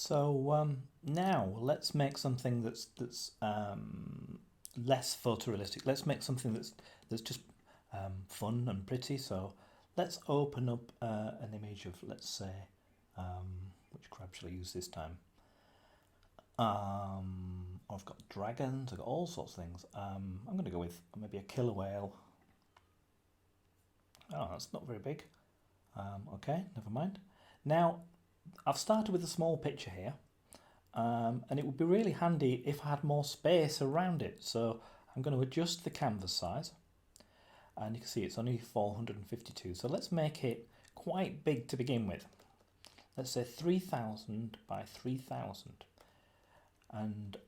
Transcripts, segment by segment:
So now let's make something that's less photorealistic. Let's make something that's just fun and pretty. So let's open up an image of, let's say, which crab shall I use this time? I've got dragons. I've got all sorts of things. I'm going to go with maybe a killer whale. Oh, that's not very big. Okay, never mind. Now, I've started with a small picture here, and it would be really handy if I had more space around it. So I'm going to adjust the canvas size, and you can see it's only 452. So let's make it quite big to begin with. Let's say 3000 by 3000. And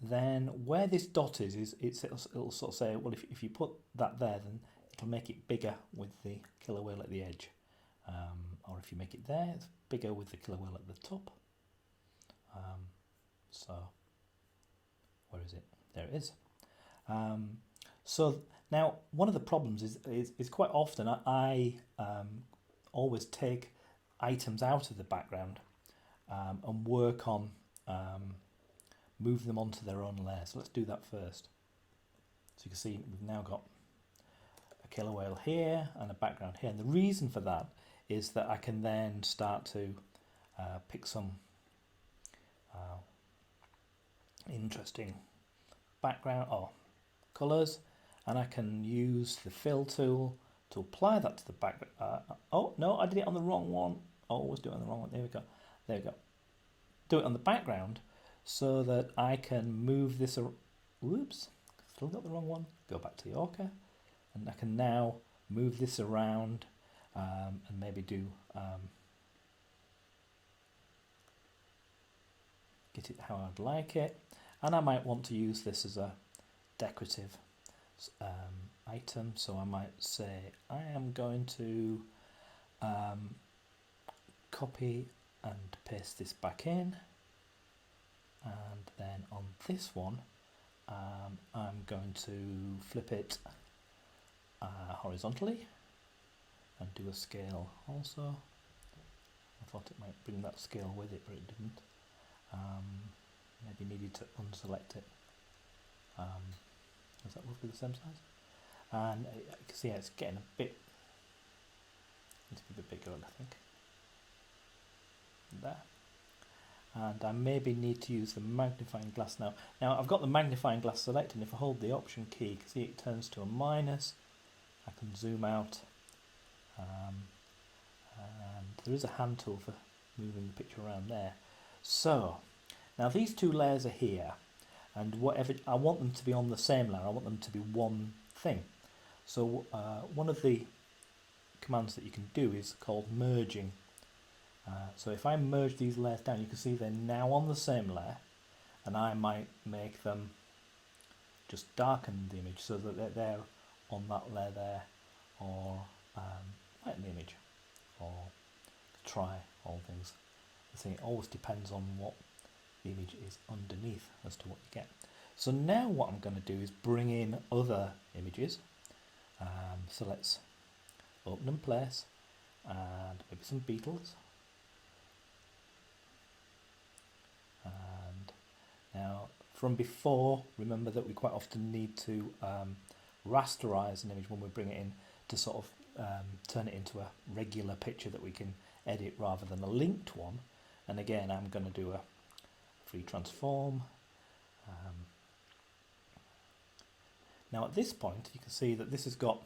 then where this dot is it'll sort of say, well, if you put that there, then it'll make it bigger with the killer whale at the edge. Or if you make it there, it's bigger with the killer whale at the top. So where is it? There it is. So now one of the problems is quite often I always take items out of the background and work on move them onto their own layer. So let's do that first. So you can see we've now got a killer whale here and a background here, and the reason for that is that I can then start to pick some interesting background or colours, and I can use the fill tool to apply that to the background. Oh no, I did it on the wrong one. Always do it on the wrong one. There we go. There we go. Do it on the background so that I can move this. Whoops, still got the wrong one. Go back to the orca, and I can now move this around and maybe do get it how I'd like it. And I might want to use this as a decorative item, so I might say I am going to copy and paste this back in, and then on this one I'm going to flip it horizontally and do a scale also. I thought it might bring that scale with it, but it didn't. Maybe needed to unselect it. Does that roughly the same size? And you can see it's getting a bit, needs to be a bit bigger, I think. There. And I maybe need to use the magnifying glass now. Now I've got the magnifying glass selected, and if I hold the option key, you can see it turns to a minus. I can zoom out. And there is a hand tool for moving the picture around there. So now these two layers are here, and whatever I want them to be on the same layer, I want them to be one thing. So one of the commands that you can do is called merging. So if I merge these layers down, you can see they're now on the same layer, and I might make them just darken the image so that they're on that layer there, or lighten the image, or try all things. I think it always depends on what the image is underneath as to what you get. So now what I'm going to do is bring in other images. So let's open and place, and maybe some beetles. And now from before, remember that we quite often need to rasterize an image when we bring it in to sort of turn it into a regular picture that we can edit rather than a linked one. And again, I'm going to do a free transform. Now at this point, you can see that this has got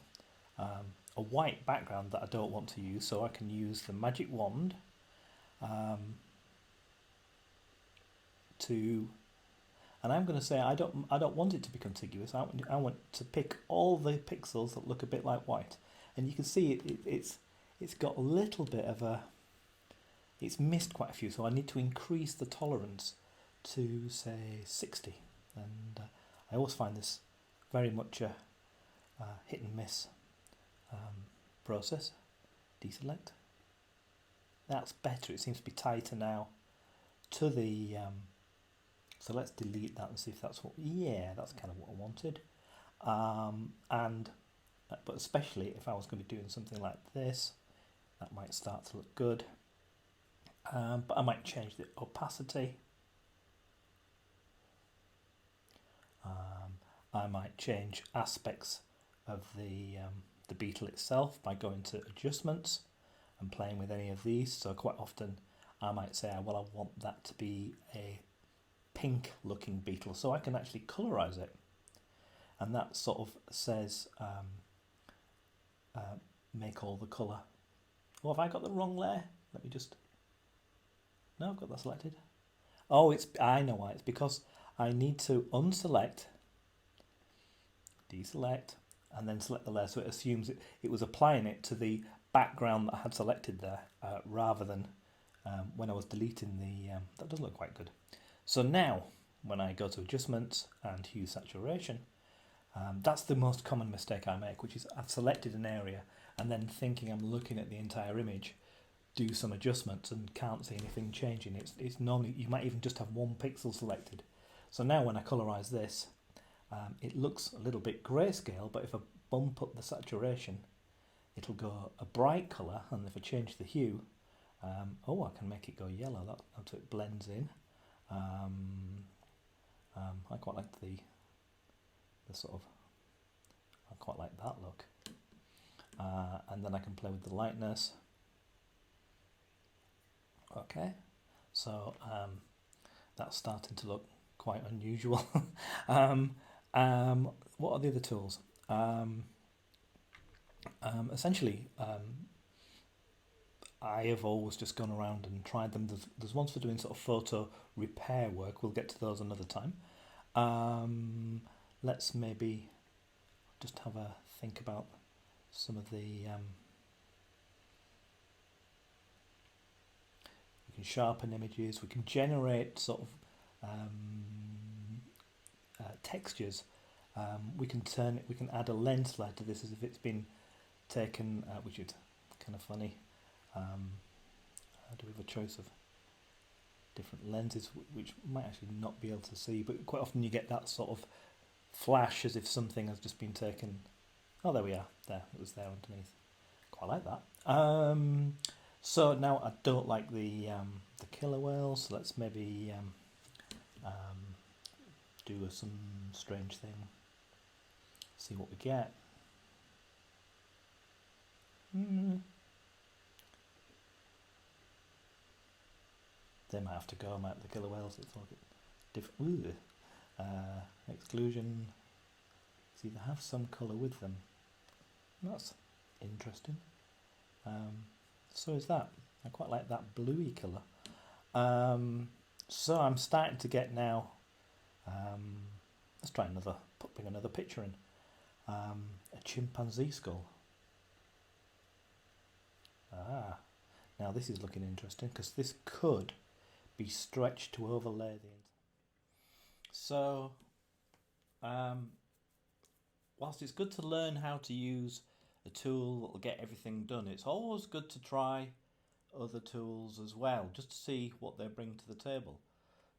a white background that I don't want to use, so I can use the magic wand and I'm going to say I don't want it to be contiguous. I want to pick all the pixels that look a bit like white, and you can see it's got a little bit of a, it's missed quite a few, so I need to increase the tolerance to say 60. And I always find this very much a hit and miss process. Deselect. That's better. It seems to be tighter now to the so let's delete that and see if that's what, yeah, that's kind of what I wanted. But especially if I was going to be doing something like this, that might start to look good. but I might change the opacity. I might change aspects of the beetle itself by going to adjustments and playing with any of these. So quite often I might say, well, I want that to be a pink looking beetle, so I can actually colorize it, and that sort of says make all the color. Oh, have I got the wrong layer? Let me just, no, I've got that selected. Oh, I know why. It's because I need to unselect, deselect, and then select the layer, so it assumes it was applying it to the background that I had selected there, rather than when I was deleting the, that does look quite good. So now, when I go to adjustments and hue saturation, that's the most common mistake I make, which is I've selected an area and then thinking I'm looking at the entire image, do some adjustments and can't see anything changing. It's normally, you might even just have one pixel selected. So now when I colorize this, it looks a little bit grayscale, but if I bump up the saturation, it'll go a bright color, and if I change the hue, oh, I can make it go yellow, so it blends in. I quite like the sort of, I quite like that look. And then I can play with the lightness. Okay, so that's starting to look quite unusual. What are the other tools? Essentially, I have always just gone around and tried them. There's ones for doing sort of photo repair work. We'll get to those another time. Let's maybe just have a think about some of the... we can sharpen images. We can generate sort of textures. We can add a lens flare to this as if it's been taken, which is kind of funny. Do we have a choice of different lenses which might actually not be able to see, but quite often you get that sort of flash as if something has just been taken. Oh, there we are. There, it was there underneath. Quite like that. So now I don't like the killer whale, so let's maybe do some strange thing. See what we get. They might have to go, the killer whales. It's all different. Exclusion. See, they have some colour with them. That's interesting. So is that. I quite like that bluey colour. So I'm starting to get now. Let's try bring another picture in. A chimpanzee skull. Now this is looking interesting because this could be stretched to overlay the. So, whilst it's good to learn how to use a tool that will get everything done, it's always good to try other tools as well, just to see what they bring to the table.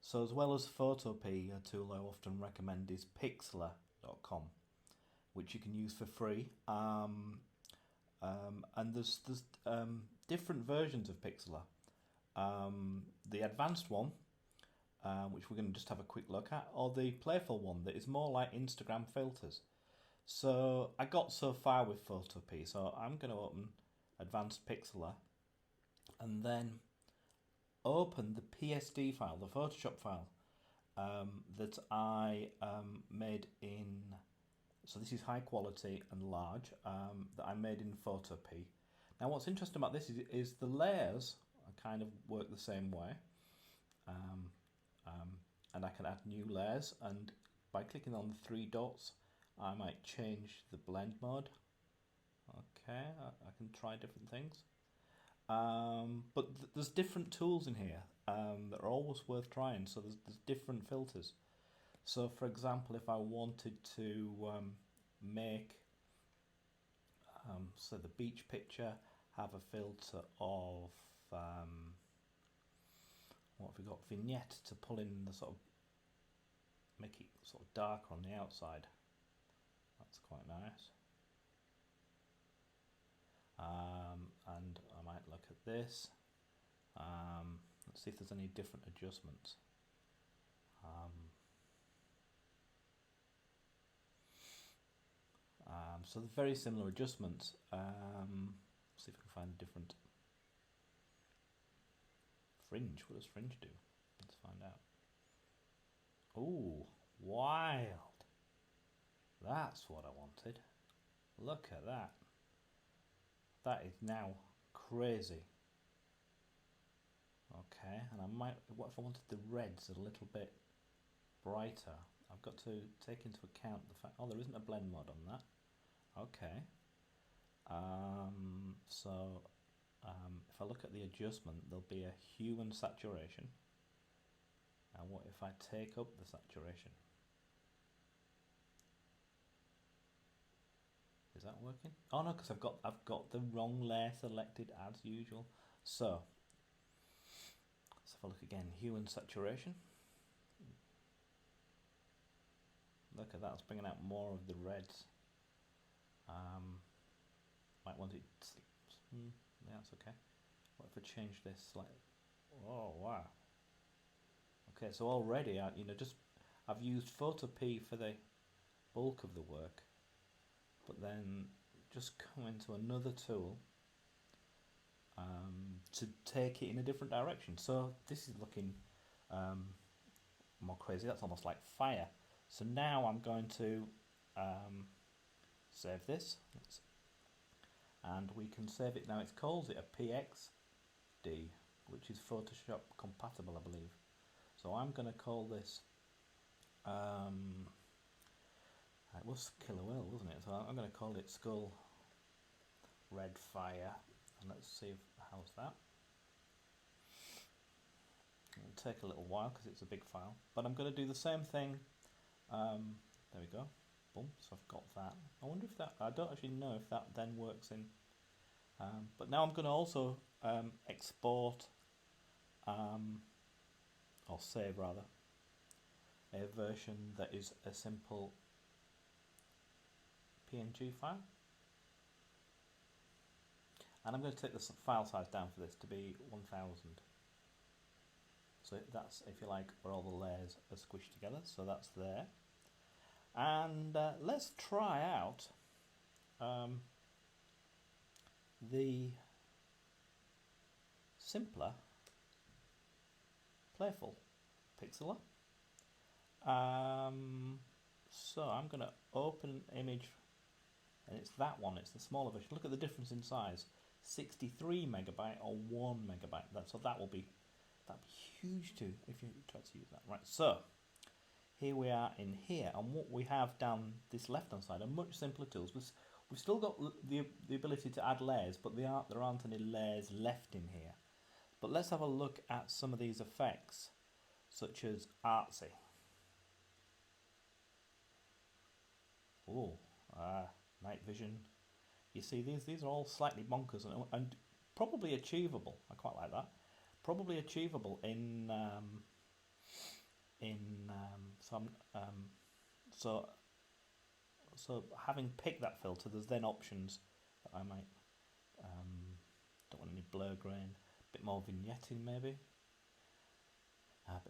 So as well as Photopea, a tool I often recommend is Pixlr.com, which you can use for free. And there's different versions of Pixlr. The advanced one, which we're going to just have a quick look at, or the playful one that is more like Instagram filters. So I got so far with Photopea, so I'm going to open Advanced Pixlr and then open the PSD file, the Photoshop file that I made in, so this is high quality and large, that I made in Photopea. Now what's interesting about this is the layers kind of work the same way, and I can add new layers, and by clicking on the three dots I might change the blend mode. Okay, I can try different things, but there's different tools in here that are always worth trying. So there's different filters. So for example, if I wanted to make so the beach picture, have a filter of what have we got, vignette, to pull in the sort of, make it sort of darker on the outside. That's quite nice. And I might look at this Let's see if there's any different adjustments. So they're very similar adjustments. See if I can find a different fringe. What does fringe do? Let's find out. Ooh, wild. That's what I wanted. Look at that. That is now crazy. Okay, and I might, what if I wanted the reds a little bit brighter? I've got to take into account the fact, oh, there isn't a blend mod on that. Okay. If I look at the adjustment, there'll be a hue and saturation. And what if I take up the saturation? Is that working? Oh no, because I've got the wrong layer selected as usual. So let's have a look again. Hue and saturation. Look at that, it's bringing out more of the reds. Might want it. Yeah, that's okay. What if I change this slightly? Oh wow. Okay, so already I've used Photopea for the bulk of the work, but then just come into another tool to take it in a different direction. So this is looking more crazy. That's almost like fire. So now I'm going to save this, and we can save it now. It calls it a PXD, which is Photoshop compatible, I believe. So I'm going to call this, it was Killer Whale, wasn't it? So I'm going to call it Skull Red Fire, and let's see how's that. It'll take a little while because it's a big file, but I'm going to do the same thing. There we go. Boom. So I've got that. I wonder if that, I don't actually know if that then works in. But now I'm going to also export, or save rather, a version that is a simple PNG file. And I'm going to take the file size down for this to be 1000. So that's, if you like, where all the layers are squished together. So that's there. And let's try out the simpler, playful Pixlr. So I'm going to open an image, and it's that one. It's the smaller version. Look at the difference in size: 63 megabyte or 1 megabyte. So that'd be huge too if you try to use that. Right. So here we are in here, and what we have down this left hand side are much simpler tools. We've still got the ability to add layers, but there aren't any layers left in here. But let's have a look at some of these effects, such as artsy. Oh, night vision. You see, these are all slightly bonkers and probably achievable. I quite like that. Probably achievable in so having picked that filter, there's then options that I might don't want any blur grain, a bit more vignetting maybe, a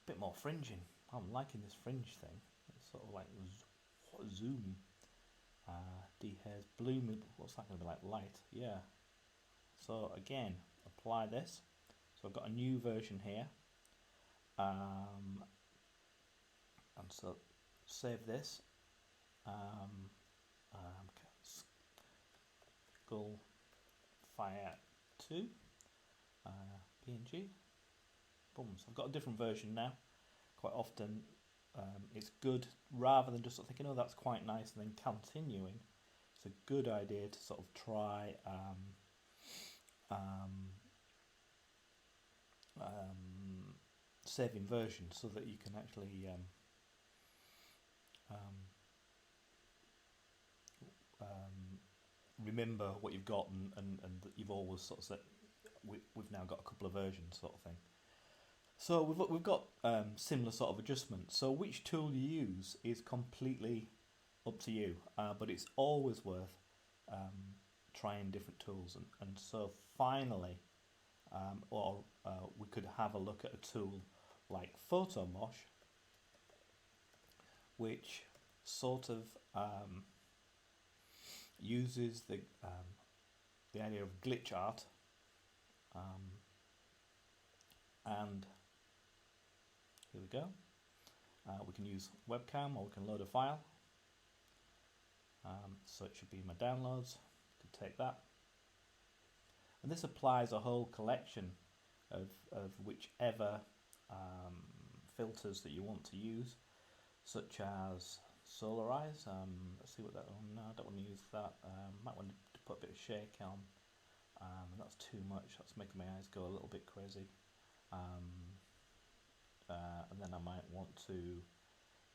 bit more fringing. I'm liking this fringe thing. It's sort of like zoom. Dehairs, bloom. What's that going to be like? Light. Yeah. So again, apply this. So I've got a new version here. And so save this. Skull Fire 2 PNG. Boom. So I've got a different version now. Quite often it's good, rather than just sort of thinking, oh, that's quite nice, and then continuing. It's a good idea to sort of try saving versions so that you can actually remember what you've got, and that you've always sort of said we've now got a couple of versions, sort of thing. So we've got similar sort of adjustments. So which tool you use is completely up to you, but it's always worth trying different tools. And so finally, or we could have a look at a tool like Photomosh, which sort of uses the idea of glitch art, and here we go. We can use webcam, or we can load a file. So it should be in my downloads. Could take that, and this applies a whole collection of whichever filters that you want to use, such as solarize. Let's see what that one. No, I don't want to use that. Might want to put a bit of shake on. That's too much. That's making my eyes go a little bit crazy. And then I might want to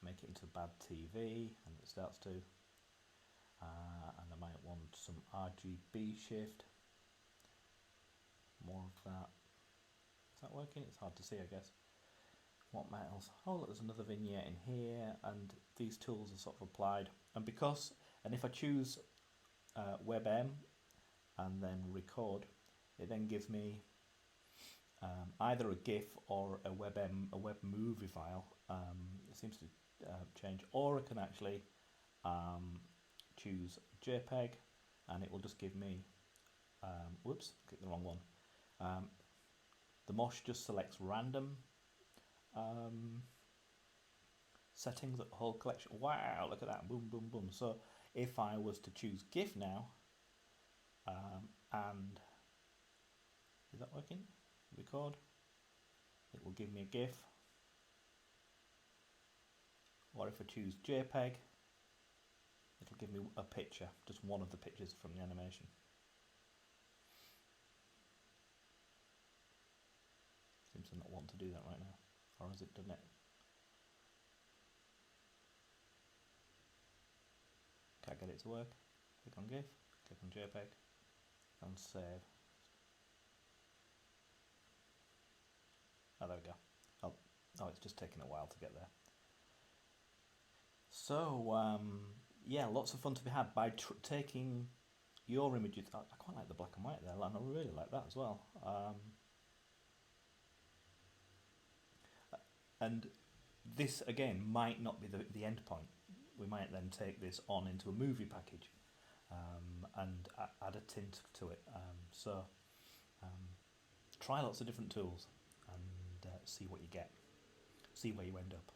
make it into bad TV, and it starts to. And I might want some RGB shift. More of that. Is that working? It's hard to see, I guess. What else? Oh, look, there's another vignette in here, and these tools are sort of applied. And if I choose WebM and then record, it then gives me either a GIF or a web movie file. It seems to change, or I can actually choose JPEG, and it will just give me. Whoops, clicked the wrong one. The Mosh just selects random settings, a whole collection. Wow, look at that! Boom, boom, boom. So if I was to choose GIF now, and is that working? Record. It will give me a GIF. Or if I choose JPEG, it'll give me a picture, just one of the pictures from the animation. Seems to not want to do that right now. Or has it done it? Can't get it to work. Click on GIF, click on JPEG, and save. Oh, there we go. Oh, it's just taking a while to get there. So, yeah, lots of fun to be had by taking your images. I quite like the black and white there, and I really like that as well. And this, again, might not be the end point. We might then take this on into a movie package and add a tint to it. So try lots of different tools and see what you get. See where you end up.